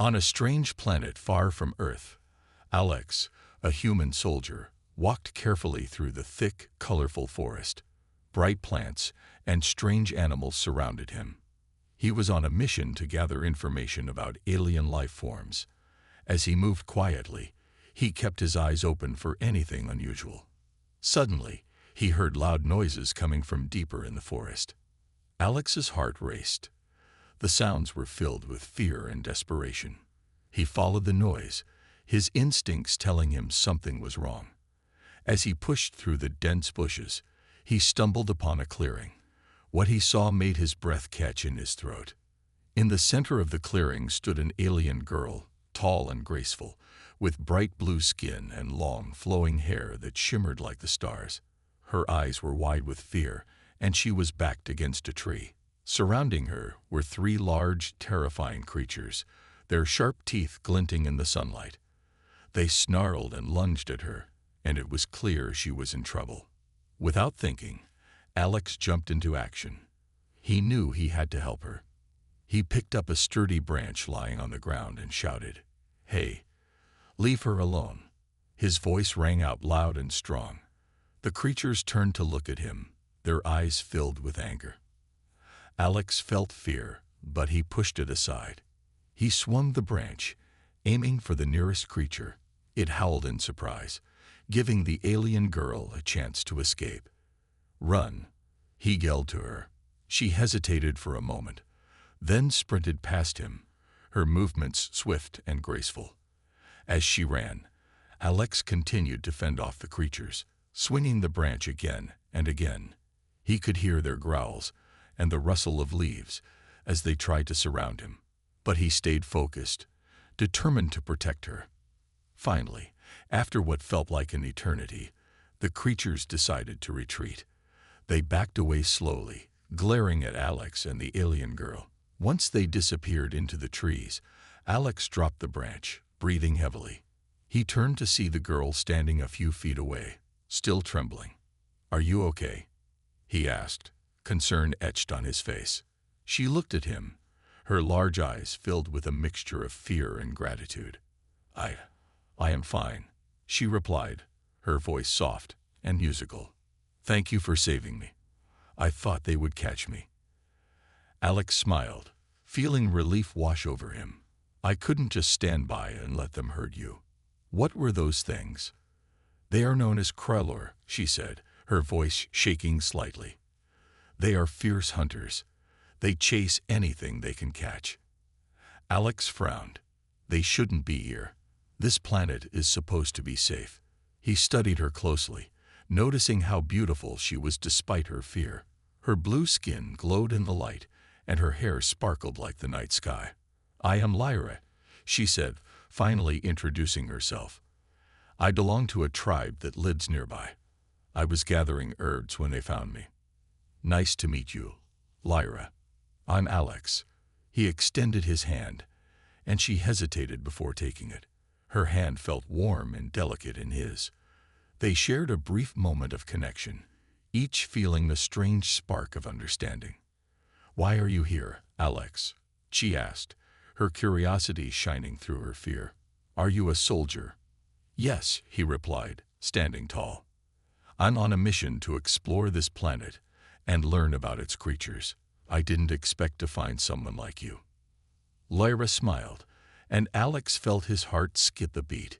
On a strange planet far from Earth, Alex, a human soldier, walked carefully through the thick, colorful forest. Bright plants and strange animals surrounded him. He was on a mission to gather information about alien life forms. As he moved quietly, he kept his eyes open for anything unusual. Suddenly, he heard loud noises coming from deeper in the forest. Alex's heart raced. The sounds were filled with fear and desperation. He followed the noise, his instincts telling him something was wrong. As he pushed through the dense bushes, he stumbled upon a clearing. What he saw made his breath catch in his throat. In the center of the clearing stood an alien girl, tall and graceful, with bright blue skin and long, flowing hair that shimmered like the stars. Her eyes were wide with fear, and she was backed against a tree. Surrounding her were three large, terrifying creatures, their sharp teeth glinting in the sunlight. They snarled and lunged at her, and it was clear she was in trouble. Without thinking, Alex jumped into action. He knew he had to help her. He picked up a sturdy branch lying on the ground and shouted, "Hey, leave her alone." His voice rang out loud and strong. The creatures turned to look at him, their eyes filled with anger. Alex felt fear, but he pushed it aside. He swung the branch, aiming for the nearest creature. It howled in surprise, giving the alien girl a chance to escape. "Run," he yelled to her. She hesitated for a moment, then sprinted past him, her movements swift and graceful. As she ran, Alex continued to fend off the creatures, swinging the branch again and again. He could hear their growls and the rustle of leaves as they tried to surround him. But he stayed focused, determined to protect her. Finally, after what felt like an eternity, the creatures decided to retreat. They backed away slowly, glaring at Alex and the alien girl. Once they disappeared into the trees, Alex dropped the branch, breathing heavily. He turned to see the girl standing a few feet away, still trembling. "Are you okay?" he asked, concern etched on his face. She looked at him, her large eyes filled with a mixture of fear and gratitude. I am fine," she replied, her voice soft and musical. "Thank you for saving me. I thought they would catch me." Alex smiled, feeling relief wash over him. "I couldn't just stand by and let them hurt you." "What were those things?" "They are known as Krellor," she said, her voice shaking slightly. "They are fierce hunters. They chase anything they can catch." Alex frowned. "They shouldn't be here. This planet is supposed to be safe." He studied her closely, noticing how beautiful she was despite her fear. Her blue skin glowed in the light, and her hair sparkled like the night sky. "I am Lyra," she said, finally introducing herself. "I belong to a tribe that lives nearby. I was gathering herbs when they found me." "Nice to meet you, Lyra. I'm Alex." He extended his hand, and she hesitated before taking it. Her hand felt warm and delicate in his. They shared a brief moment of connection, each feeling the strange spark of understanding. "Why are you here, Alex?" she asked, her curiosity shining through her fear. "Are you a soldier?" "Yes," he replied, standing tall. "I'm on a mission to explore this planet and learn about its creatures. I didn't expect to find someone like you." Lyra smiled, and Alex felt his heart skip a beat.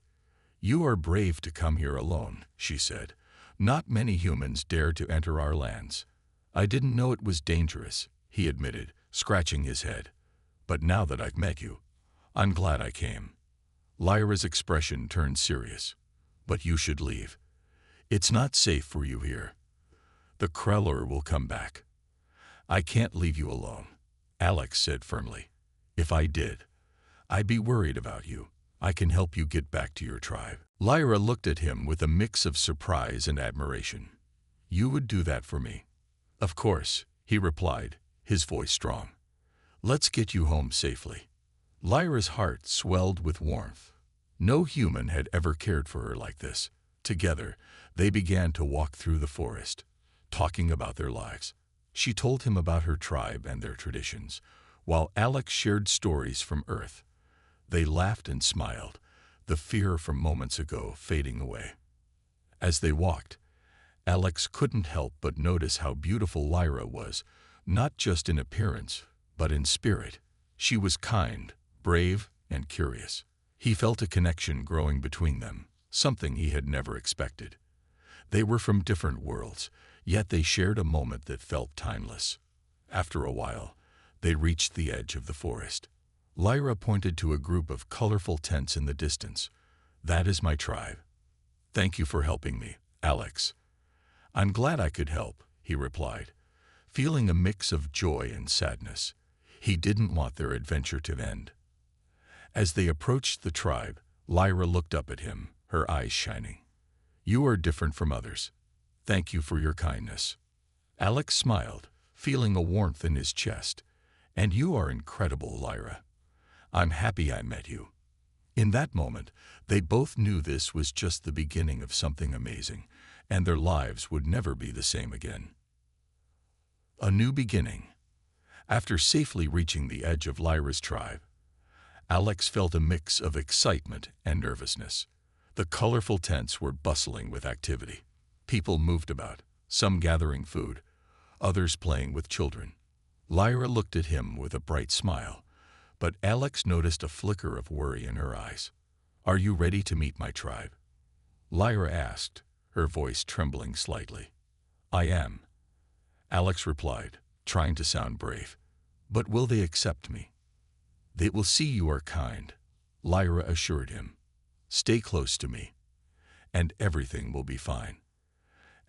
"You are brave to come here alone," she said. "Not many humans dare to enter our lands." "I didn't know it was dangerous," he admitted, scratching his head. "But now that I've met you, I'm glad I came." Lyra's expression turned serious. "But you should leave. It's not safe for you here. The Krellor will come back." "I can't leave you alone," Alex said firmly. "If I did, I'd be worried about you. I can help you get back to your tribe." Lyra looked at him with a mix of surprise and admiration. "You would do that for me?" "Of course," he replied, his voice strong. "Let's get you home safely." Lyra's heart swelled with warmth. No human had ever cared for her like this. Together, they began to walk through the forest, talking about their lives. She told him about her tribe and their traditions, while Alex shared stories from Earth. They laughed and smiled, the fear from moments ago fading away. As they walked, Alex couldn't help but notice how beautiful Lyra was, not just in appearance, but in spirit. She was kind, brave, and curious. He felt a connection growing between them, something he had never expected. They were from different worlds, yet they shared a moment that felt timeless. After a while, they reached the edge of the forest. Lyra pointed to a group of colorful tents in the distance. "That is my tribe. Thank you for helping me, Alex." "I'm glad I could help," he replied, feeling a mix of joy and sadness. He didn't want their adventure to end. As they approached the tribe, Lyra looked up at him, her eyes shining. "You are different from others. Thank you for your kindness." Alex smiled, feeling a warmth in his chest. "And you are incredible, Lyra. I'm happy I met you." In that moment, they both knew this was just the beginning of something amazing, and their lives would never be the same again. A new beginning. After safely reaching the edge of Lyra's tribe, Alex felt a mix of excitement and nervousness. The colorful tents were bustling with activity. People moved about, some gathering food, others playing with children. Lyra looked at him with a bright smile, but Alex noticed a flicker of worry in her eyes. "Are you ready to meet my tribe?" Lyra asked, her voice trembling slightly. "I am," Alex replied, trying to sound brave. "But will they accept me?" "They will see you are kind," Lyra assured him. "Stay close to me, and everything will be fine."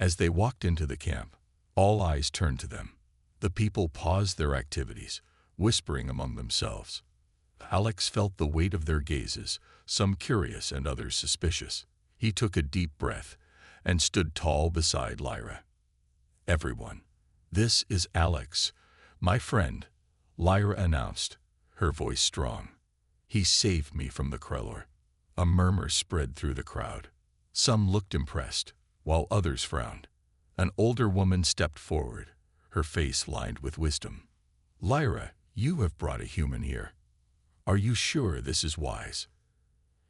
As they walked into the camp, all eyes turned to them. The people paused their activities, whispering among themselves. Alex felt the weight of their gazes, some curious and others suspicious. He took a deep breath and stood tall beside Lyra. "Everyone, this is Alex, my friend," Lyra announced, her voice strong. "He saved me from the Krellor." A murmur spread through the crowd. Some looked impressed, while others frowned. An older woman stepped forward, her face lined with wisdom. "Lyra, you have brought a human here. Are you sure this is wise?"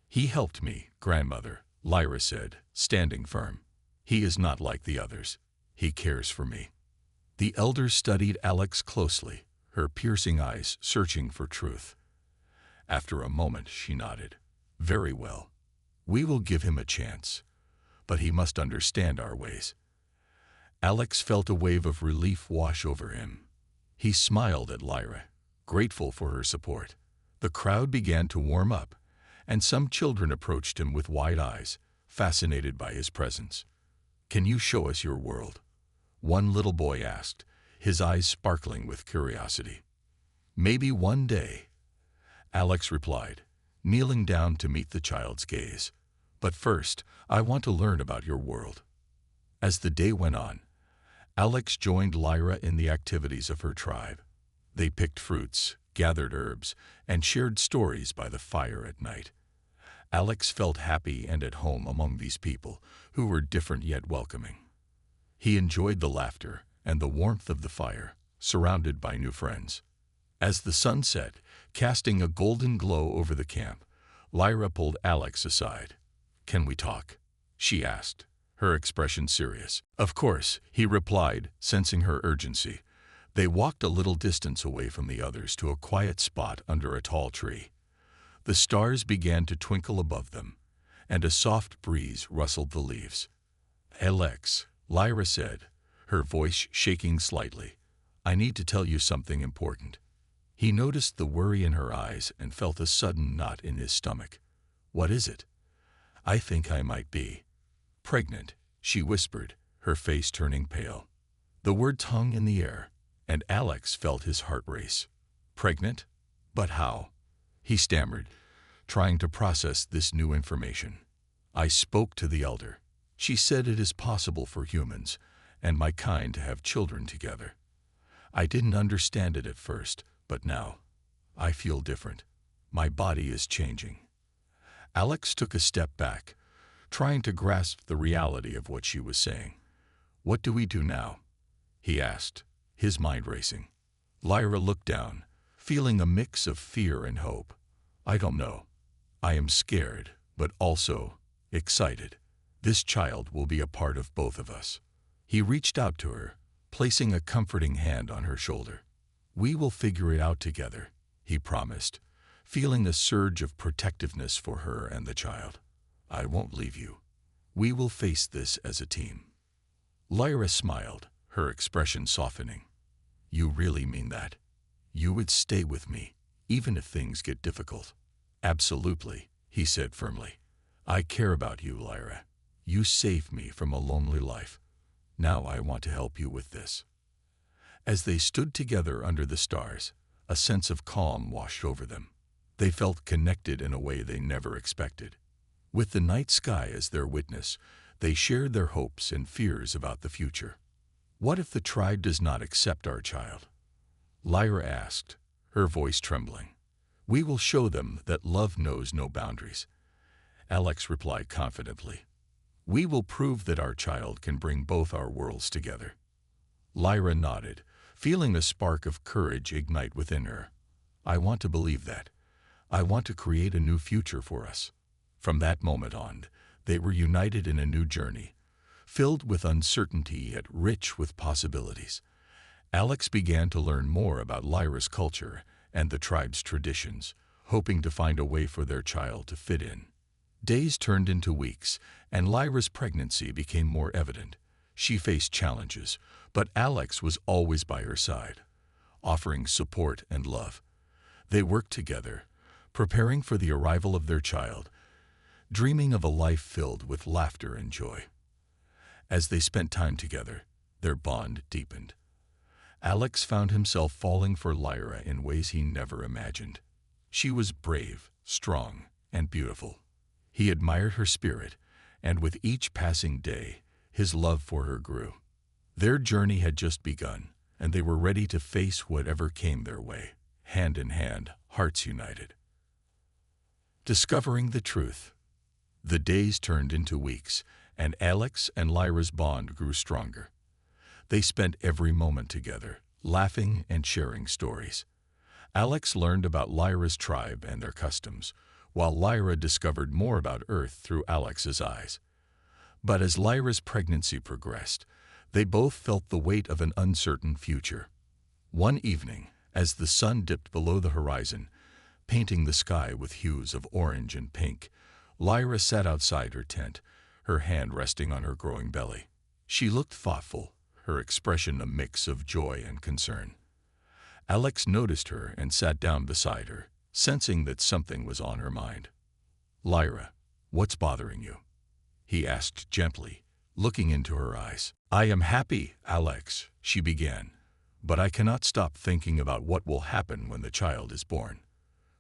"He helped me, grandmother," Lyra said, standing firm. "He is not like the others. He cares for me." The elder studied Alex closely, her piercing eyes searching for truth. After a moment, she nodded. "Very well. We will give him a chance, but he must understand our ways." Alex felt a wave of relief wash over him. He smiled at Lyra, grateful for her support. The crowd began to warm up, and some children approached him with wide eyes, fascinated by his presence. "Can you show us your world?" one little boy asked, his eyes sparkling with curiosity. "Maybe one day," Alex replied, kneeling down to meet the child's gaze. "But first, I want to learn about your world." As the day went on, Alex joined Lyra in the activities of her tribe. They picked fruits, gathered herbs, and shared stories by the fire at night. Alex felt happy and at home among these people, who were different yet welcoming. He enjoyed the laughter and the warmth of the fire, surrounded by new friends. As the sun set, casting a golden glow over the camp, Lyra pulled Alex aside. "Can we talk?" she asked, her expression serious. "Of course," he replied, sensing her urgency. They walked a little distance away from the others to a quiet spot under a tall tree. The stars began to twinkle above them, and a soft breeze rustled the leaves. "Alex," Lyra said, her voice shaking slightly, "I need to tell you something important." He noticed the worry in her eyes and felt a sudden knot in his stomach. "What is it?" "I think I might be pregnant," she whispered, her face turning pale. The words hung in the air, and Alex felt his heart race. "Pregnant? But how?" he stammered, trying to process this new information. "I spoke to the elder. She said it is possible for humans and my kind to have children together. I didn't understand it at first, but now I feel different. My body is changing." Alex took a step back, trying to grasp the reality of what she was saying. "What do we do now?" he asked, his mind racing. Lyra looked down, feeling a mix of fear and hope. I don't know. I am scared, but also excited. This child will be a part of both of us. He reached out to her, placing a comforting hand on her shoulder. We will figure it out together, he promised, feeling a surge of protectiveness for her and the child. I won't leave you. We will face this as a team. Lyra smiled, her expression softening. You really mean that? You would stay with me, even if things get difficult? Absolutely, he said firmly. I care about you, Lyra. You saved me from a lonely life. Now I want to help you with this. As they stood together under the stars, a sense of calm washed over them. They felt connected in a way they never expected. With the night sky as their witness, they shared their hopes and fears about the future. What if the tribe does not accept our child? Lyra asked, her voice trembling. We will show them that love knows no boundaries. Alex replied confidently. We will prove that our child can bring both our worlds together. Lyra nodded, feeling a spark of courage ignite within her. I want to believe that. I want to create a new future for us. From that moment on, they were united in a new journey, filled with uncertainty yet rich with possibilities. Alex began to learn more about Lyra's culture and the tribe's traditions, hoping to find a way for their child to fit in. Days turned into weeks, and Lyra's pregnancy became more evident. She faced challenges, but Alex was always by her side, offering support and love. They worked together, preparing for the arrival of their child, dreaming of a life filled with laughter and joy. As they spent time together, their bond deepened. Alex found himself falling for Lyra in ways he never imagined. She was brave, strong, and beautiful. He admired her spirit, and with each passing day, his love for her grew. Their journey had just begun, and they were ready to face whatever came their way, hand in hand, hearts united. Discovering the truth. The days turned into weeks, and Alex and Lyra's bond grew stronger. They spent every moment together, laughing and sharing stories. Alex learned about Lyra's tribe and their customs, while Lyra discovered more about Earth through Alex's eyes. But as Lyra's pregnancy progressed, they both felt the weight of an uncertain future. One evening, as the sun dipped below the horizon, painting the sky with hues of orange and pink, Lyra sat outside her tent, her hand resting on her growing belly. She looked thoughtful, her expression a mix of joy and concern. Alex noticed her and sat down beside her, sensing that something was on her mind. Lyra, what's bothering you? He asked gently, looking into her eyes. I am happy, Alex, she began, but I cannot stop thinking about what will happen when the child is born.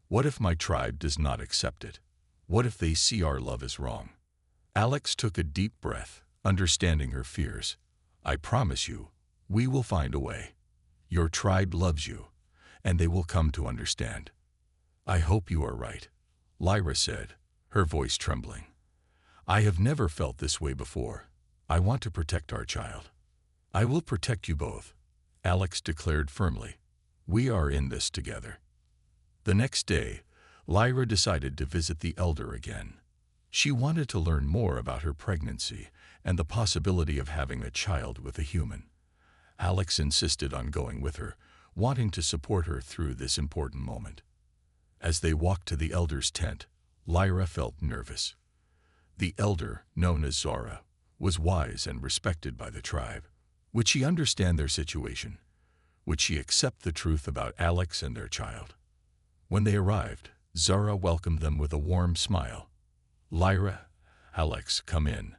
What if my tribe does not accept it? What if they see our love as wrong? Alex took a deep breath, understanding her fears. I promise you, we will find a way. Your tribe loves you, and they will come to understand. I hope you are right, Lyra said, her voice trembling. I have never felt this way before. I want to protect our child. I will protect you both, Alex declared firmly. We are in this together. The next day, Lyra decided to visit the elder again. She wanted to learn more about her pregnancy and the possibility of having a child with a human. Alex insisted on going with her, wanting to support her through this important moment. As they walked to the elder's tent, Lyra felt nervous. The elder, known as Zora, was wise and respected by the tribe. Would she understand their situation? Would she accept the truth about Alex and their child? When they arrived, Zora welcomed them with a warm smile. Lyra, Alex, come in.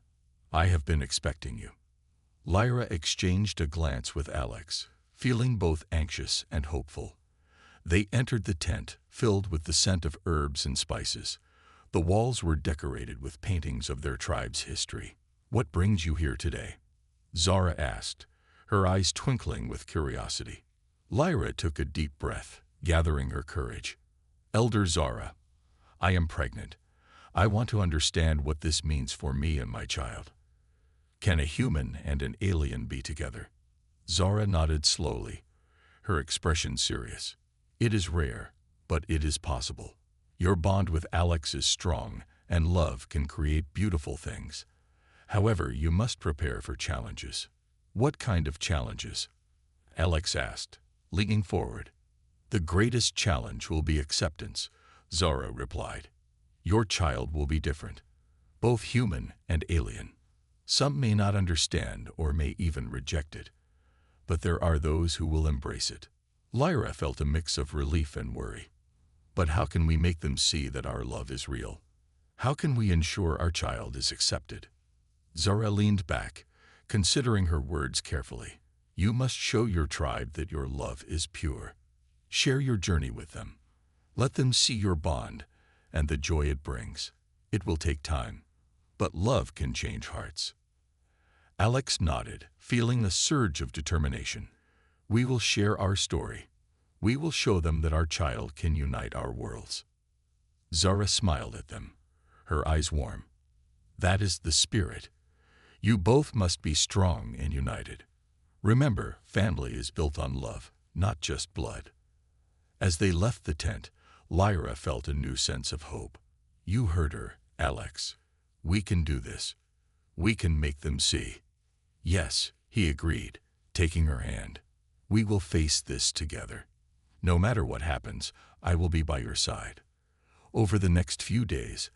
I have been expecting you. Lyra exchanged a glance with Alex, feeling both anxious and hopeful. They entered the tent, filled with the scent of herbs and spices. The walls were decorated with paintings of their tribe's history. What brings you here today? Zora asked, her eyes twinkling with curiosity. Lyra took a deep breath, gathering her courage. Elder Zora, I am pregnant. I want to understand what this means for me and my child. Can a human and an alien be together? Zora nodded slowly, her expression serious. It is rare, but it is possible. Your bond with Alex is strong, and love can create beautiful things. However, you must prepare for challenges. What kind of challenges? Alex asked, leaning forward. The greatest challenge will be acceptance, Zora replied. Your child will be different, both human and alien. Some may not understand or may even reject it, but there are those who will embrace it. Lyra felt a mix of relief and worry. But how can we make them see that our love is real? How can we ensure our child is accepted? Zora leaned back, considering her words carefully. You must show your tribe that your love is pure. Share your journey with them. Let them see your bond and the joy it brings. It will take time, but love can change hearts. Alex nodded, feeling a surge of determination. We will share our story. We will show them that our child can unite our worlds. Zora smiled at them, her eyes warm. That is the spirit. You both must be strong and united. Remember, family is built on love, not just blood. As they left the tent, Lyra felt a new sense of hope. You heard her, Alex. We can do this. We can make them see. Yes, he agreed, taking her hand. We will face this together. No matter what happens, I will be by your side. Over the next few days,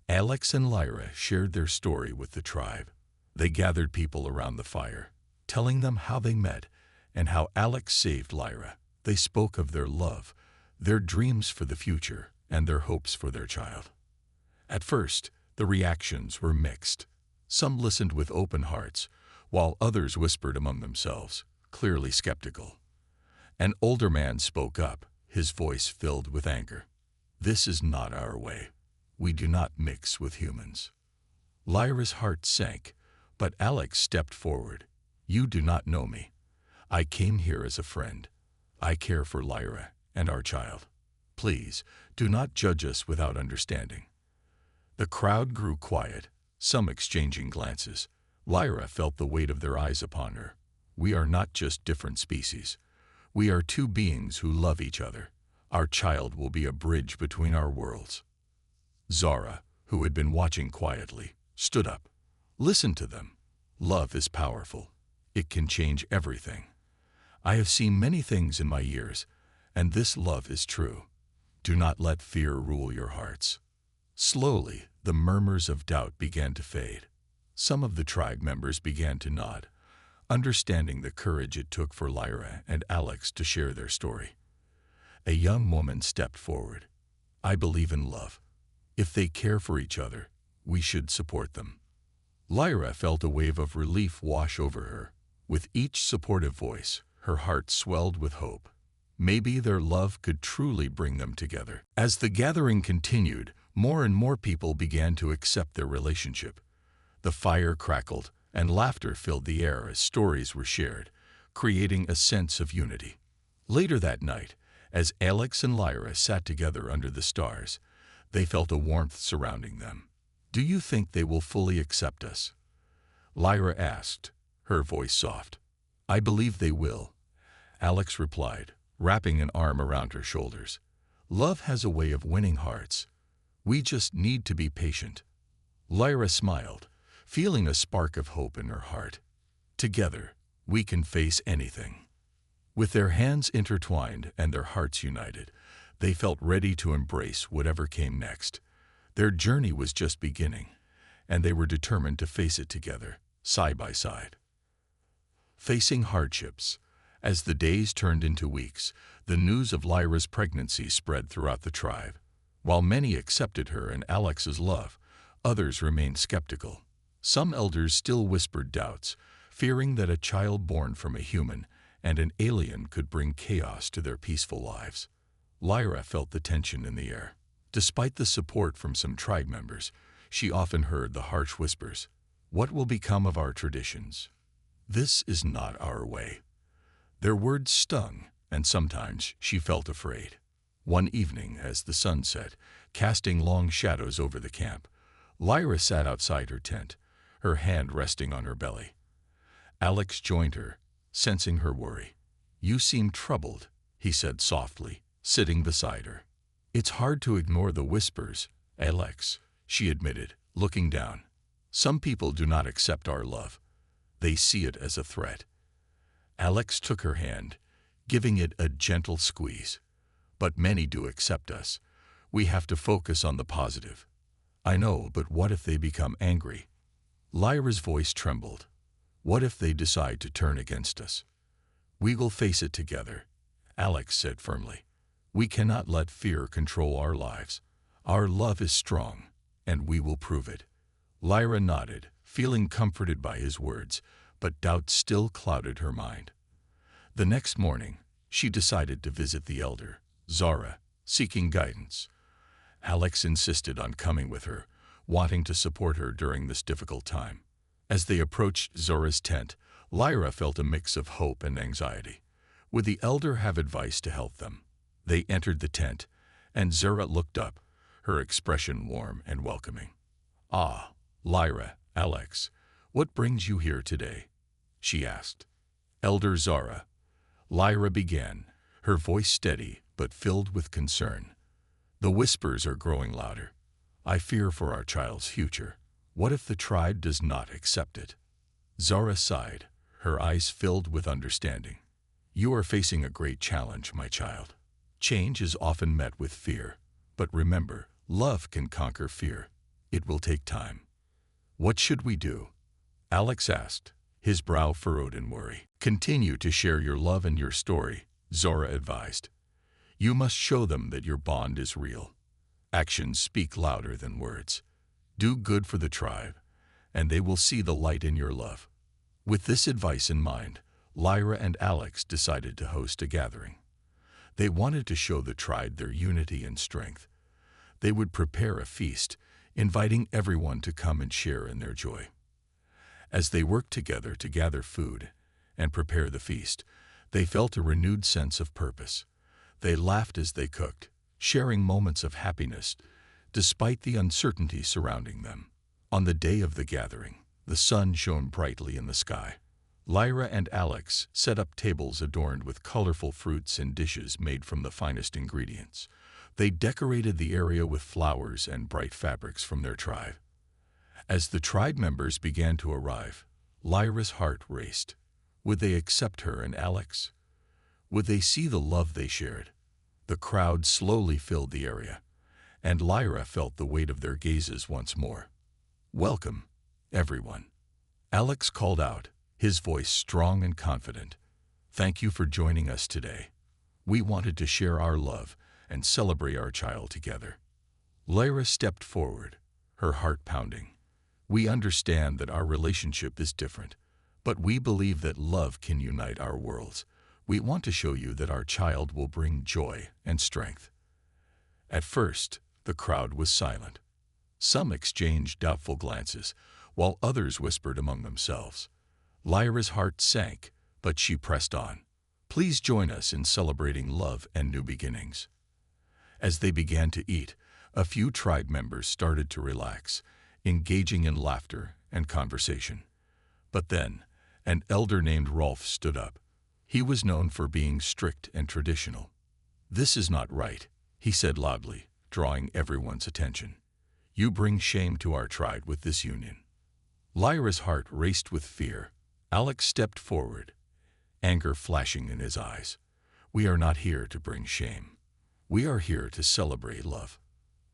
Alex and Lyra shared their story with the tribe. They gathered people around the fire, telling them how they met and how Alex saved Lyra. They spoke of their love, their dreams for the future, and their hopes for their child. At first, the reactions were mixed. Some listened with open hearts, while others whispered among themselves, clearly skeptical. An older man spoke up, his voice filled with anger. This is not our way. We do not mix with humans. Lyra's heart sank, but Alex stepped forward. You do not know me. I came here as a friend. I care for Lyra and our child. Please, do not judge us without understanding. The crowd grew quiet, some exchanging glances. Lyra felt the weight of their eyes upon her. We are not just different species. We are two beings who love each other. Our child will be a bridge between our worlds. Zora, who had been watching quietly, stood up. Listen to them. Love is powerful. It can change everything. I have seen many things in my years, and this love is true. Do not let fear rule your hearts. Slowly, the murmurs of doubt began to fade. Some of the tribe members began to nod, understanding the courage it took for Lyra and Alex to share their story. A young woman stepped forward. I believe in love. If they care for each other, we should support them. Lyra felt a wave of relief wash over her. With each supportive voice, her heart swelled with hope. Maybe their love could truly bring them together. As the gathering continued, more and more people began to accept their relationship. The fire crackled, and laughter filled the air as stories were shared, creating a sense of unity. Later that night, as Alex and Lyra sat together under the stars, they felt a warmth surrounding them. Do you think they will fully accept us? Lyra asked, her voice soft. I believe they will, Alex replied, wrapping an arm around her shoulders. Love has a way of winning hearts. We just need to be patient. Lyra smiled, feeling a spark of hope in her heart. Together, we can face anything. With their hands intertwined and their hearts united, they felt ready to embrace whatever came next. Their journey was just beginning, and they were determined to face it together, side by side. Facing hardships. As the days turned into weeks, the news of Lyra's pregnancy spread throughout the tribe. While many accepted her and Alex's love, others remained skeptical. Some elders still whispered doubts, fearing that a child born from a human and an alien could bring chaos to their peaceful lives. Lyra felt the tension in the air. Despite the support from some tribe members, she often heard the harsh whispers. What will become of our traditions? This is not our way. Their words stung, and sometimes she felt afraid. One evening, as the sun set, casting long shadows over the camp, Lyra sat outside her tent, her hand resting on her belly. Alex joined her, sensing her worry. You seem troubled, he said softly, sitting beside her. It's hard to ignore the whispers, Alex, she admitted, looking down. Some people do not accept our love. They see it as a threat. Alex took her hand, giving it a gentle squeeze. But many do accept us. We have to focus on the positive. I know, but what if they become angry? Lyra's voice trembled. What if they decide to turn against us? We will face it together, Alex said firmly. We cannot let fear control our lives. Our love is strong, and we will prove it. Lyra nodded, feeling comforted by his words, but doubt still clouded her mind. The next morning, she decided to visit the elder, Zora, seeking guidance. Alex insisted on coming with her, wanting to support her during this difficult time. As they approached Zora's tent, Lyra felt a mix of hope and anxiety. Would the elder have advice to help them? They entered the tent, and Zora looked up, her expression warm and welcoming. "Ah, Lyra, Alex, what brings you here today?" she asked. "Elder Zora," Lyra began, her voice steady but filled with concern. "The whispers are growing louder. I fear for our child's future. What if the tribe does not accept it?" Zora sighed, her eyes filled with understanding. "You are facing a great challenge, my child. Change is often met with fear, but remember, love can conquer fear. It will take time." "What should we do?" Alex asked, his brow furrowed in worry. "Continue to share your love and your story," Zora advised. "You must show them that your bond is real. Actions speak louder than words. Do good for the tribe, and they will see the light in your love." With this advice in mind, Lyra and Alex decided to host a gathering. They wanted to show the tribe their unity and strength. They would prepare a feast, inviting everyone to come and share in their joy. As they worked together to gather food and prepare the feast, they felt a renewed sense of purpose. They laughed as they cooked, sharing moments of happiness despite the uncertainty surrounding them. On the day of the gathering, the sun shone brightly in the sky. Lyra and Alex set up tables adorned with colorful fruits and dishes made from the finest ingredients. They decorated the area with flowers and bright fabrics from their tribe. As the tribe members began to arrive, Lyra's heart raced. Would they accept her and Alex? Would they see the love they shared? The crowd slowly filled the area, and Lyra felt the weight of their gazes once more. "Welcome, everyone," Alex called out, his voice strong and confident. "Thank you for joining us today. We wanted to share our love and celebrate our child together." Lyra stepped forward, her heart pounding. "We understand that our relationship is different, but we believe that love can unite our worlds. We want to show you that our child will bring joy and strength." At first, the crowd was silent. Some exchanged doubtful glances, while others whispered among themselves. Lyra's heart sank, but she pressed on. "Please join us in celebrating love and new beginnings." As they began to eat, a few tribe members started to relax, engaging in laughter and conversation. But then, an elder named Rolf stood up. He was known for being strict and traditional. "This is not right," he said loudly, drawing everyone's attention. "You bring shame to our tribe with this union." Lyra's heart raced with fear. Alex stepped forward, anger flashing in his eyes. "We are not here to bring shame. We are here to celebrate love.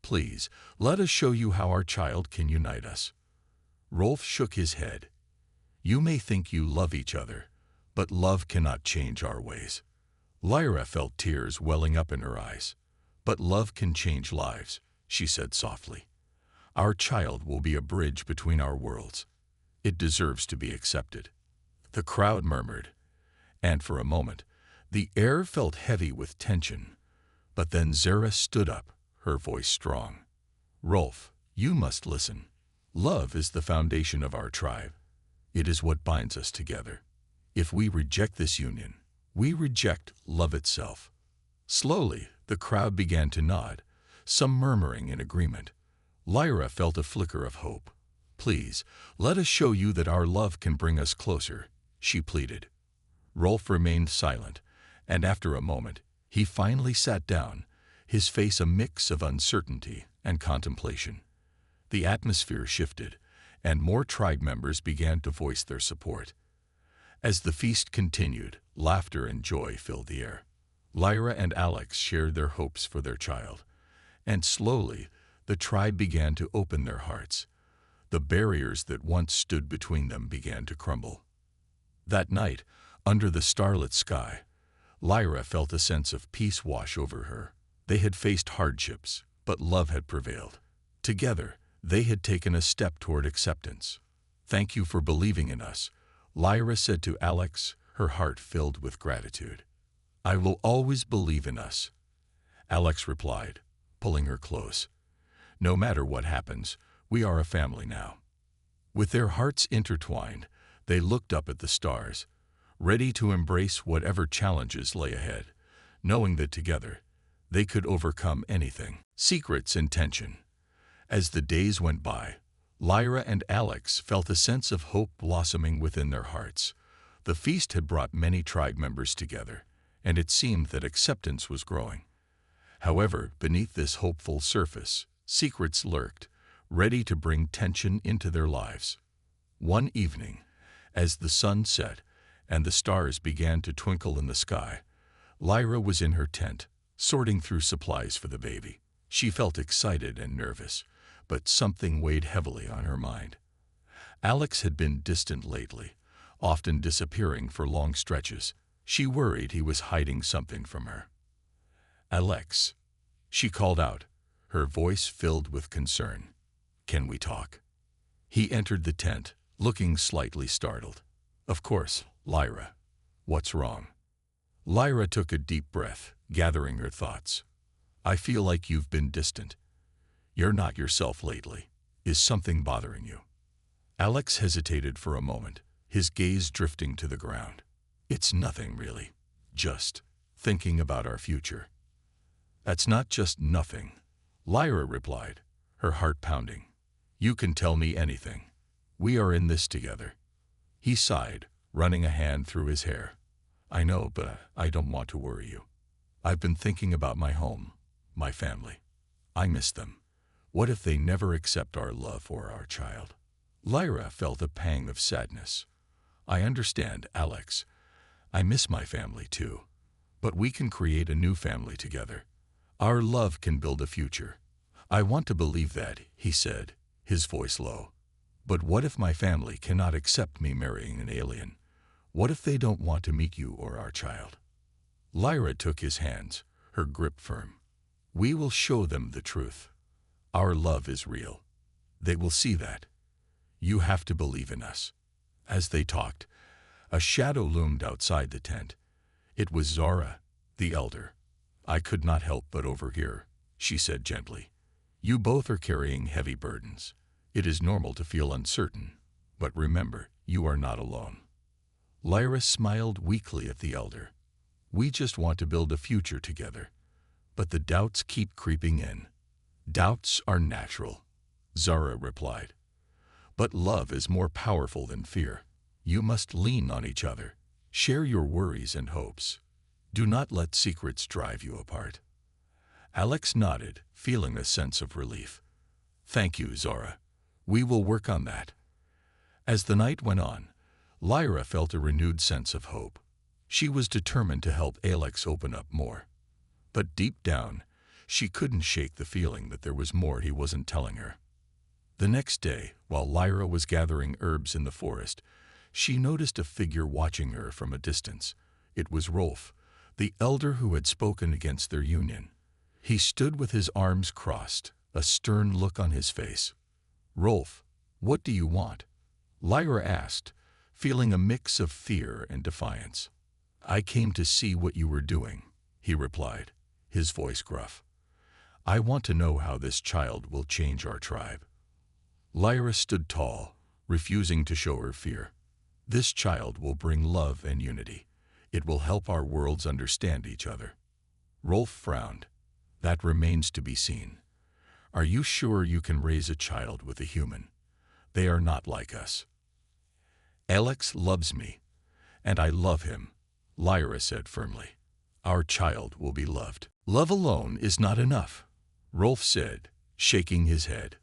Please, let us show you how our child can unite us." Rolf shook his head. "You may think you love each other, but love cannot change our ways." Lyra felt tears welling up in her eyes. "But love can change lives," she said softly. "Our child will be a bridge between our worlds. It deserves to be accepted." The crowd murmured, and for a moment, the air felt heavy with tension. But then Zora stood up, her voice strong. "Rolf, you must listen. Love is the foundation of our tribe. It is what binds us together. If we reject this union, we reject love itself." Slowly, the crowd began to nod, some murmuring in agreement. Lyra felt a flicker of hope. "Please, let us show you that our love can bring us closer," she pleaded. Rolf remained silent, and after a moment, he finally sat down, his face a mix of uncertainty and contemplation. The atmosphere shifted, and more tribe members began to voice their support. As the feast continued, laughter and joy filled the air. Lyra and Alex shared their hopes for their child, and slowly the tribe began to open their hearts. The barriers that once stood between them began to crumble. That night, under the starlit sky, Lyra felt a sense of peace wash over her. They had faced hardships, but love had prevailed. Together, they had taken a step toward acceptance. "Thank you for believing in us," Lyra said to Alex, her heart filled with gratitude. "I will always believe in us," Alex replied, pulling her close. "No matter what happens, we are a family now." With their hearts intertwined, they looked up at the stars, ready to embrace whatever challenges lay ahead, knowing that together they could overcome anything. Secrets and tension. As the days went by, Lyra and Alex felt a sense of hope blossoming within their hearts. The feast had brought many tribe members together, and it seemed that acceptance was growing. However, beneath this hopeful surface, secrets lurked, ready to bring tension into their lives. One evening, as the sun set and the stars began to twinkle in the sky, Lyra was in her tent, sorting through supplies for the baby. She felt excited and nervous, but something weighed heavily on her mind. Alex had been distant lately, often disappearing for long stretches. She worried he was hiding something from her. "Alex," she called out, her voice filled with concern. "Can we talk?" He entered the tent, looking slightly startled. "Of course, Lyra. What's wrong?" Lyra took a deep breath, gathering her thoughts. "I feel like you've been distant. You're not yourself lately. Is something bothering you?" Alex hesitated for a moment, his gaze drifting to the ground. "It's nothing really. Just thinking about our future." "That's not just nothing," Lyra replied, her heart pounding. "You can tell me anything. We are in this together." He sighed, running a hand through his hair. "I know, but I don't want to worry you. I've been thinking about my home, my family. I miss them. What if they never accept our love or our child?" Lyra felt a pang of sadness. "I understand, Alex. I miss my family too. But we can create a new family together. Our love can build a future." "I want to believe that," he said, his voice low. "But what if my family cannot accept me marrying an alien? What if they don't want to meet you or our child?" Lyra took his hands, her grip firm. "We will show them the truth. Our love is real. They will see that. You have to believe in us." As they talked, a shadow loomed outside the tent. It was Zora, the elder. "I could not help but overhear," she said gently. "You both are carrying heavy burdens. It is normal to feel uncertain, but remember, you are not alone." Lyra smiled weakly at the elder. "We just want to build a future together. But the doubts keep creeping in." "Doubts are natural," Zora replied. "But love is more powerful than fear. You must lean on each other. Share your worries and hopes. Do not let secrets drive you apart." Alex nodded, feeling a sense of relief. "Thank you, Zora. We will work on that." As the night went on, Lyra felt a renewed sense of hope. She was determined to help Alex open up more. But deep down, she couldn't shake the feeling that there was more he wasn't telling her. The next day, while Lyra was gathering herbs in the forest, she noticed a figure watching her from a distance. It was Rolf, the elder who had spoken against their union. He stood with his arms crossed, a stern look on his face. "Rolf, what do you want?" Lyra asked, feeling a mix of fear and defiance. "I came to see what you were doing," he replied, his voice gruff. "I want to know how this child will change our tribe." Lyra stood tall, refusing to show her fear. "This child will bring love and unity. It will help our worlds understand each other." Rolf frowned. "That remains to be seen. Are you sure you can raise a child with a human? They are not like us." "Alex loves me, and I love him," Lyra said firmly. "Our child will be loved." Love alone is not enough, Rolf said, shaking his head.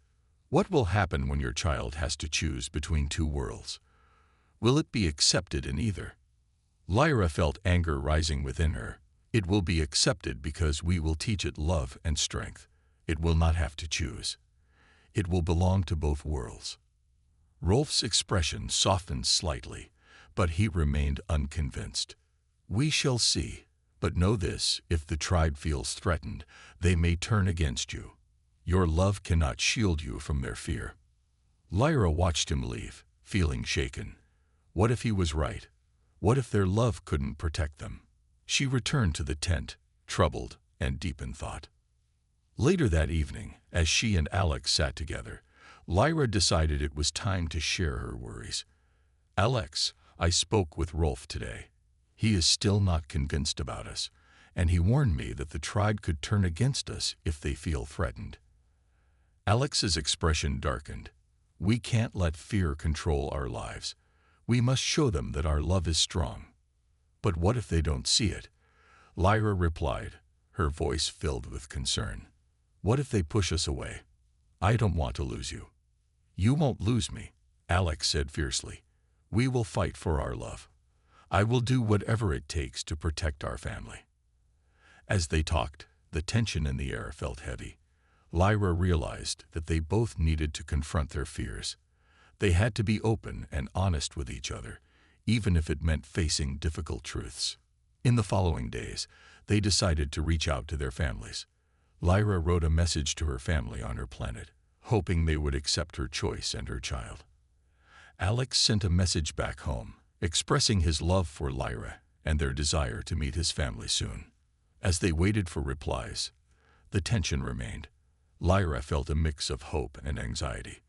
What will happen when your child has to choose between two worlds? Will it be accepted in either? Lyra felt anger rising within her. It will be accepted because we will teach it love and strength. It will not have to choose. It will belong to both worlds. Rolf's expression softened slightly, but he remained unconvinced. We shall see, but know this, if the tribe feels threatened, they may turn against you. Your love cannot shield you from their fear. Lyra watched him leave, feeling shaken. What if he was right? What if their love couldn't protect them? She returned to the tent, troubled and deep in thought. Later that evening, as she and Alex sat together, Lyra decided it was time to share her worries. Alex, I spoke with Rolf today. He is still not convinced about us, and he warned me that the tribe could turn against us if they feel threatened. Alex's expression darkened. We can't let fear control our lives. We must show them that our love is strong. But what if they don't see it? Lyra replied, her voice filled with concern. What if they push us away? I don't want to lose you. You won't lose me, Alex said fiercely. We will fight for our love. I will do whatever it takes to protect our family. As they talked, the tension in the air felt heavy. Lyra realized that they both needed to confront their fears. They had to be open and honest with each other, even if it meant facing difficult truths. In the following days, they decided to reach out to their families. Lyra wrote a message to her family on her planet, hoping they would accept her choice and her child. Alex sent a message back home, expressing his love for Lyra and their desire to meet his family soon. As they waited for replies, the tension remained. Lyra felt a mix of hope and anxiety.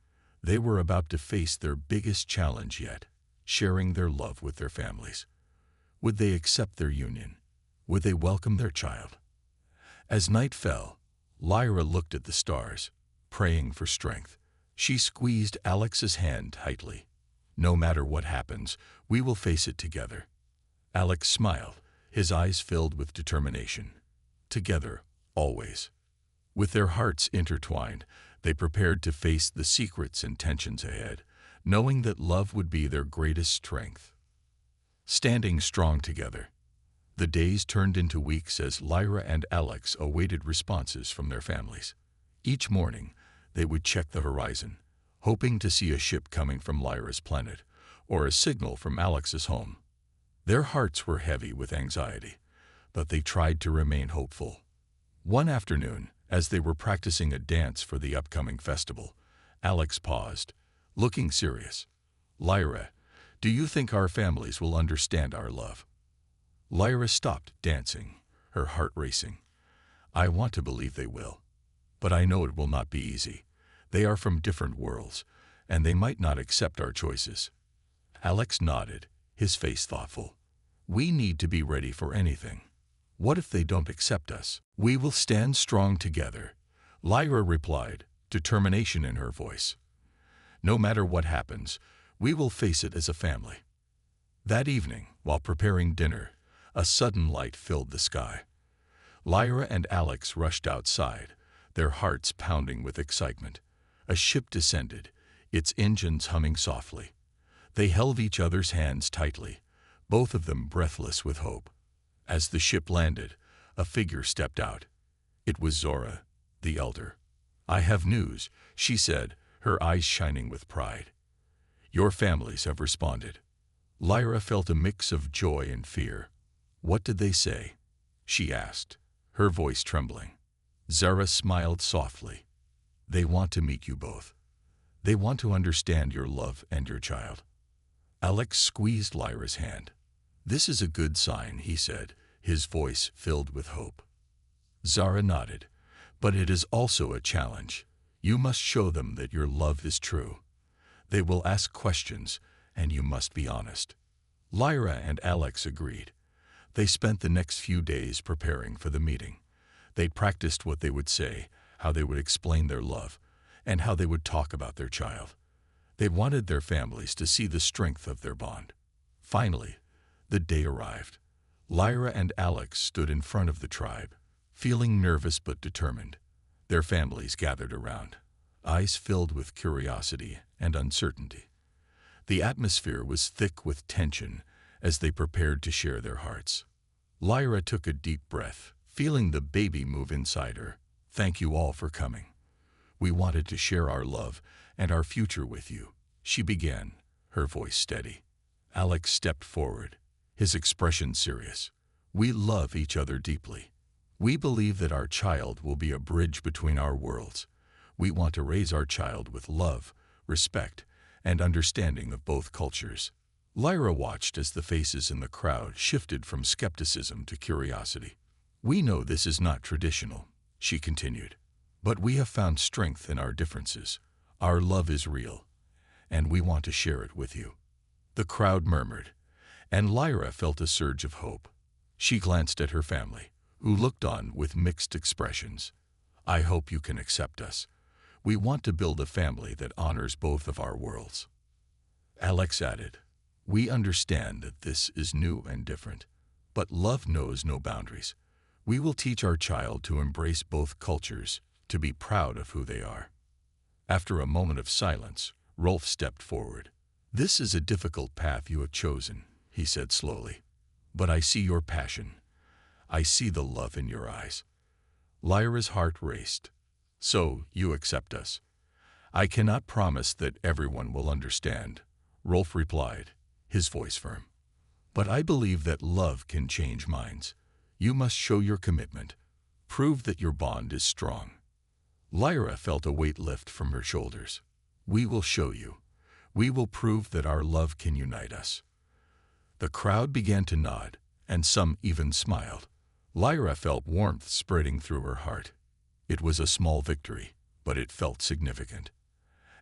They were about to face their biggest challenge yet, sharing their love with their families. Would they accept their union? Would they welcome their child? As night fell, Lyra looked at the stars, praying for strength. She squeezed Alex's hand tightly. No matter what happens, we will face it together. Alex smiled, his eyes filled with determination. Together, always. With their hearts intertwined, they prepared to face the secrets and tensions ahead, knowing that love would be their greatest strength. Standing strong together, the days turned into weeks as Lyra and Alex awaited responses from their families. Each morning, they would check the horizon, hoping to see a ship coming from Lyra's planet or a signal from Alex's home. Their hearts were heavy with anxiety, but they tried to remain hopeful. One afternoon, as they were practicing a dance for the upcoming festival, Alex paused, looking serious. Lyra, do you think our families will understand our love? Lyra stopped dancing, her heart racing. I want to believe they will, but I know it will not be easy. They are from different worlds, and they might not accept our choices. Alex nodded, his face thoughtful. We need to be ready for anything. What if they don't accept us? We will stand strong together, Lyra replied, determination in her voice. No matter what happens, we will face it as a family. That evening, while preparing dinner, a sudden light filled the sky. Lyra and Alex rushed outside, their hearts pounding with excitement. A ship descended, its engines humming softly. They held each other's hands tightly, both of them breathless with hope. As the ship landed, a figure stepped out. It was Zora, the elder. I have news, she said, her eyes shining with pride. Your families have responded. Lyra felt a mix of joy and fear. What did they say? She asked, her voice trembling. Zora smiled softly. They want to meet you both. They want to understand your love and your child. Alex squeezed Lyra's hand. This is a good sign, he said, his voice filled with hope. Zora nodded. But it is also a challenge. You must show them that your love is true. They will ask questions, and you must be honest. Lyra and Alex agreed. They spent the next few days preparing for the meeting. They practiced what they would say, how they would explain their love, and how they would talk about their child. They wanted their families to see the strength of their bond. Finally, the day arrived. Lyra and Alex stood in front of the tribe, Feeling nervous but determined, their families gathered around, eyes filled with curiosity and uncertainty. The atmosphere was thick with tension as they prepared to share their hearts. Lyra took a deep breath, feeling the baby move inside her. "Thank you all for coming. We wanted to share our love and our future with you," she began, her voice steady. Alex stepped forward, his expression serious. "We love each other deeply. We believe that our child will be a bridge between our worlds. We want to raise our child with love, respect, and understanding of both cultures." Lyra watched as the faces in the crowd shifted from skepticism to curiosity. "We know this is not traditional," she continued, "but we have found strength in our differences. Our love is real, and we want to share it with you." The crowd murmured, and Lyra felt a surge of hope. She glanced at her family, who looked on with mixed expressions. "I hope you can accept us. We want to build a family that honors both of our worlds." Alex added, "We understand that this is new and different, but love knows no boundaries. We will teach our child to embrace both cultures, to be proud of who they are." After a moment of silence, Rolf stepped forward. "This is a difficult path you have chosen," he said slowly, "but I see your passion. I see the love in your eyes." Lyra's heart raced. "So, you accept us?" "I cannot promise that everyone will understand," Rolf replied, his voice firm. "But I believe that love can change minds. You must show your commitment. Prove that your bond is strong." Lyra felt a weight lift from her shoulders. "We will show you. We will prove that our love can unite us." The crowd began to nod, and some even smiled. Lyra felt warmth spreading through her heart. It was a small victory, but it felt significant.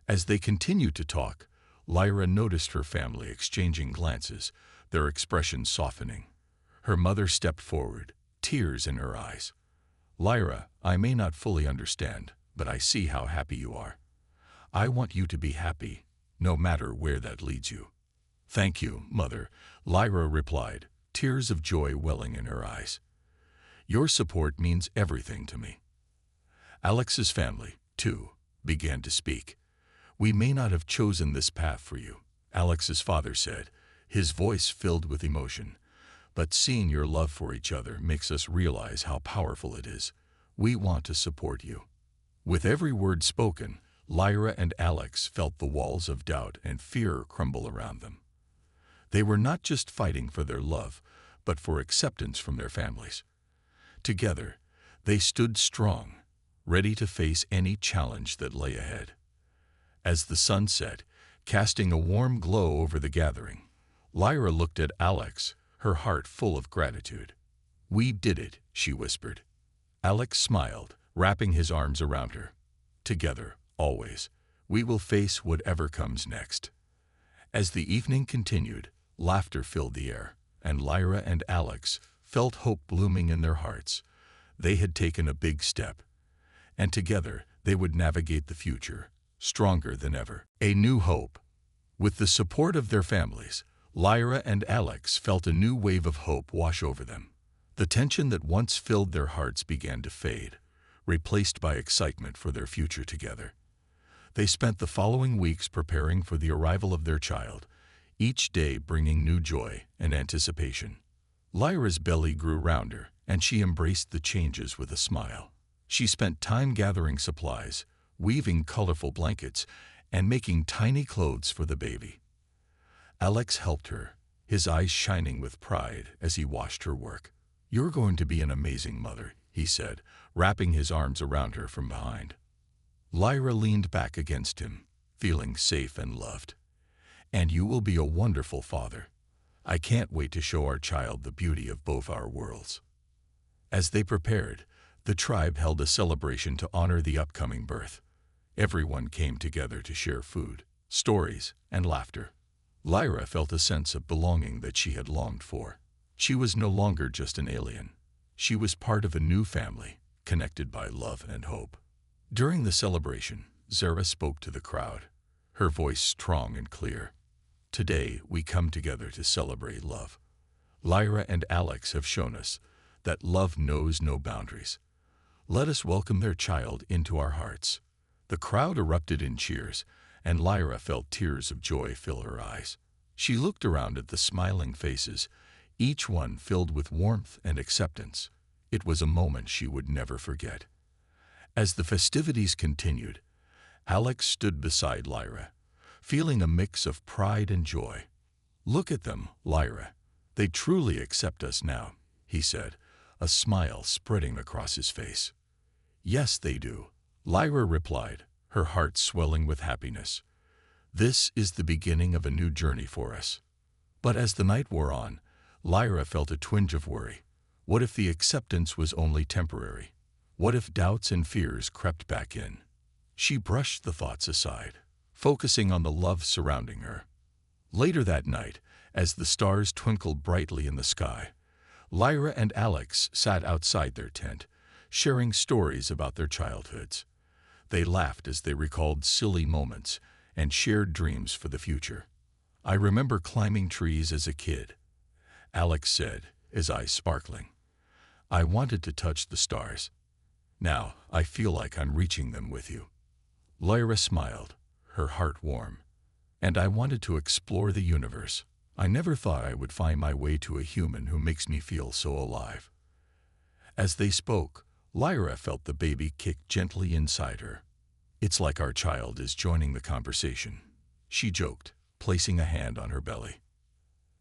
As they continued to talk, Lyra noticed her family exchanging glances, their expressions softening. Her mother stepped forward, tears in her eyes. "Lyra, I may not fully understand, but I see how happy you are. I want you to be happy, no matter where that leads you." "Thank you, Mother," Lyra replied, tears of joy welling in her eyes. "Your support means everything to me." Alex's family, too, began to speak. "We may not have chosen this path for you," Alex's father said, his voice filled with emotion. "But seeing your love for each other makes us realize how powerful it is. We want to support you." With every word spoken, Lyra and Alex felt the walls of doubt and fear crumble around them. They were not just fighting for their love, but for acceptance from their families. Together, they stood strong, ready to face any challenge that lay ahead. As the sun set, casting a warm glow over the gathering, Lyra looked at Alex, her heart full of gratitude. "We did it," she whispered. Alex smiled, wrapping his arms around her. "Together, always, we will face whatever comes next." As the evening continued, laughter filled the air, and Lyra and Alex felt hope blooming in their hearts. They had taken a big step, and together they would navigate the future, stronger than ever. A new hope. With the support of their families, Lyra and Alex felt a new wave of hope wash over them. The tension that once filled their hearts began to fade, replaced by excitement for their future together. They spent the following weeks preparing for the arrival of their child, each day bringing new joy and anticipation. Lyra's belly grew rounder, and she embraced the changes with a smile. She spent time gathering supplies, weaving colorful blankets, and making tiny clothes for the baby. Alex helped her, his eyes shining with pride as he watched her work. "You're going to be an amazing mother," he said, wrapping his arms around her from behind. Lyra leaned back against him, feeling safe and loved. "And you will be a wonderful father. I can't wait to show our child the beauty of both our worlds." As they prepared, the tribe held a celebration to honor the upcoming birth. Everyone came together to share food, stories, and laughter. Lyra felt a sense of belonging that she had longed for. She was no longer just an alien. She was part of a new family, connected by love and hope. During the celebration, Zora spoke to the crowd, her voice strong and clear. "Today, we come together to celebrate love. Lyra and Alex have shown us that love knows no boundaries. Let us welcome their child into our hearts." The crowd erupted in cheers, and Lyra felt tears of joy fill her eyes. She looked around at the smiling faces, each one filled with warmth and acceptance. It was a moment she would never forget. As the festivities continued, Alex stood beside Lyra, feeling a mix of pride and joy. "Look at them, Lyra. They truly accept us now," he said, a smile spreading across his face. "Yes, they do," Lyra replied, her heart swelling with happiness. "This is the beginning of a new journey for us." But as the night wore on, Lyra felt a twinge of worry. What if the acceptance was only temporary? What if doubts and fears crept back in? She brushed the thoughts aside, focusing on the love surrounding her. Later that night, as the stars twinkled brightly in the sky, Lyra and Alex sat outside their tent, sharing stories about their childhoods. They laughed as they recalled silly moments and shared dreams for the future. "I remember climbing trees as a kid," Alex said, his eyes sparkling. "I wanted to touch the stars. Now I feel like I'm reaching them with you." Lyra smiled, her heart warm. "And I wanted to explore the universe. I never thought I would find my way to a human who makes me feel so alive." As they spoke, Lyra felt the baby kick gently inside her. "It's like our child is joining the conversation," she joked, placing a hand on her belly.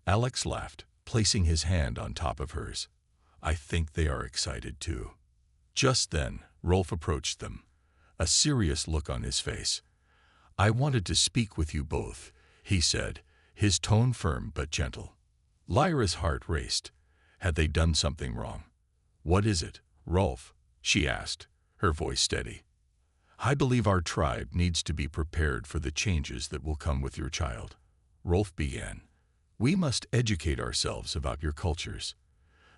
Alex laughed, placing his hand on top of hers. "I think they are excited too." Just then, Rolf approached them, a serious look on his face. "I wanted to speak with you both," he said, his tone firm but gentle. Lyra's heart raced. Had they done something wrong? "What is it, Rolf?" she asked, her voice steady. "I believe our tribe needs to be prepared for the changes that will come with your child," Rolf began. "We must educate ourselves about your cultures.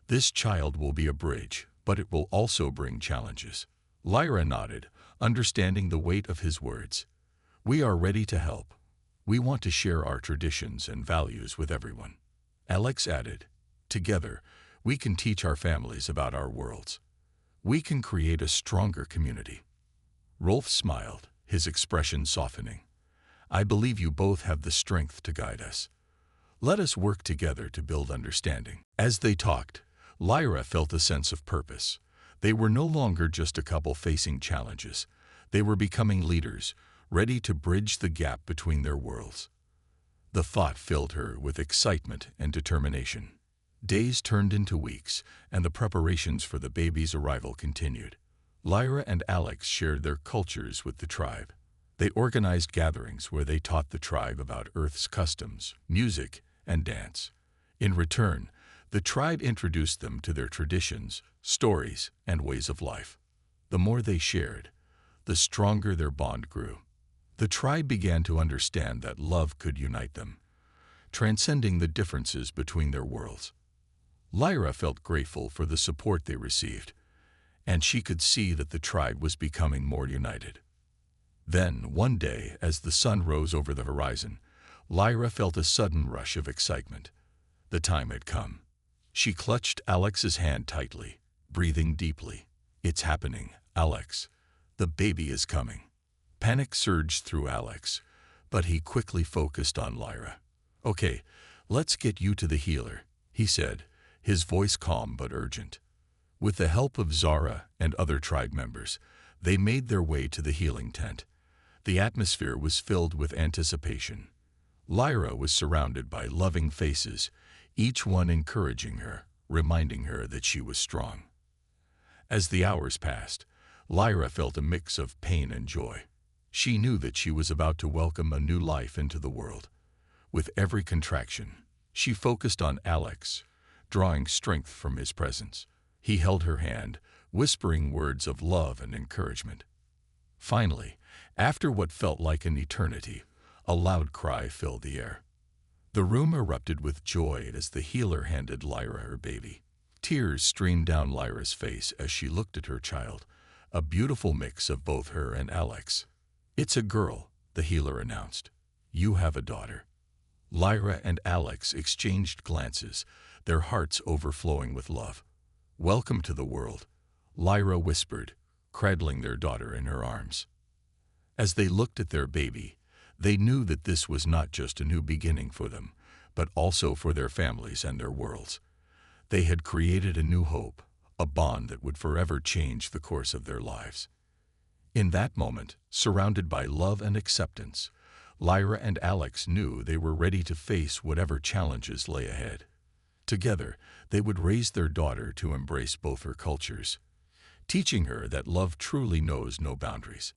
This child will be a bridge, but it will also bring challenges." Lyra nodded, understanding the weight of his words. "We are ready to help. We want to share our traditions and values with everyone." Alex added, "Together, we can teach our families about our worlds. We can create a stronger community." Rolf smiled, his expression softening. "I believe you both have the strength to guide us. Let us work together to build understanding." As they talked, Lyra felt a sense of purpose. They were no longer just a couple facing challenges. They were becoming leaders, ready to bridge the gap between their worlds. The thought filled her with excitement and determination. Days turned into weeks, and the preparations for the baby's arrival continued. Lyra and Alex shared their cultures with the tribe. They organized gatherings where they taught the tribe about Earth's customs, music, and dance. In return, the tribe introduced them to their traditions, stories, and ways of life. The more they shared, the stronger their bond grew. The tribe began to understand that love could unite them, transcending the differences between their worlds. Lyra felt grateful for the support they received, and she could see that the tribe was becoming more united. Then, one day, as the sun rose over the horizon, Lyra felt a sudden rush of excitement. The time had come. She clutched Alex's hand tightly, breathing deeply. "It's happening, Alex. The baby is coming." Panic surged through Alex, but he quickly focused on Lyra. "Okay, let's get you to the healer," he said, his voice calm but urgent. With the help of Zora and other tribe members, they made their way to the healing tent. The atmosphere was filled with anticipation. Lyra was surrounded by loving faces, each one encouraging her, reminding her that she was strong. As the hours passed, Lyra felt a mix of pain and joy. She knew that she was about to welcome a new life into the world. With every contraction, she focused on Alex, drawing strength from his presence. He held her hand, whispering words of love and encouragement. Finally, after what felt like an eternity, a loud cry filled the air. The room erupted with joy as the healer handed Lyra her baby. Tears streamed down Lyra's face as she looked at her child, a beautiful mix of both her and Alex. "It's a girl," the healer announced. "You have a daughter." Lyra and Alex exchanged glances, their hearts overflowing with love. "Welcome to the world," Lyra whispered, cradling their daughter in her arms. As they looked at their baby, they knew that this was not just a new beginning for them, but also for their families and their worlds. They had created a new hope, a bond that would forever change the course of their lives. In that moment, surrounded by love and acceptance, Lyra and Alex knew they were ready to face whatever challenges lay ahead. Together, they would raise their daughter to embrace both her cultures, teaching her that love truly knows no boundaries.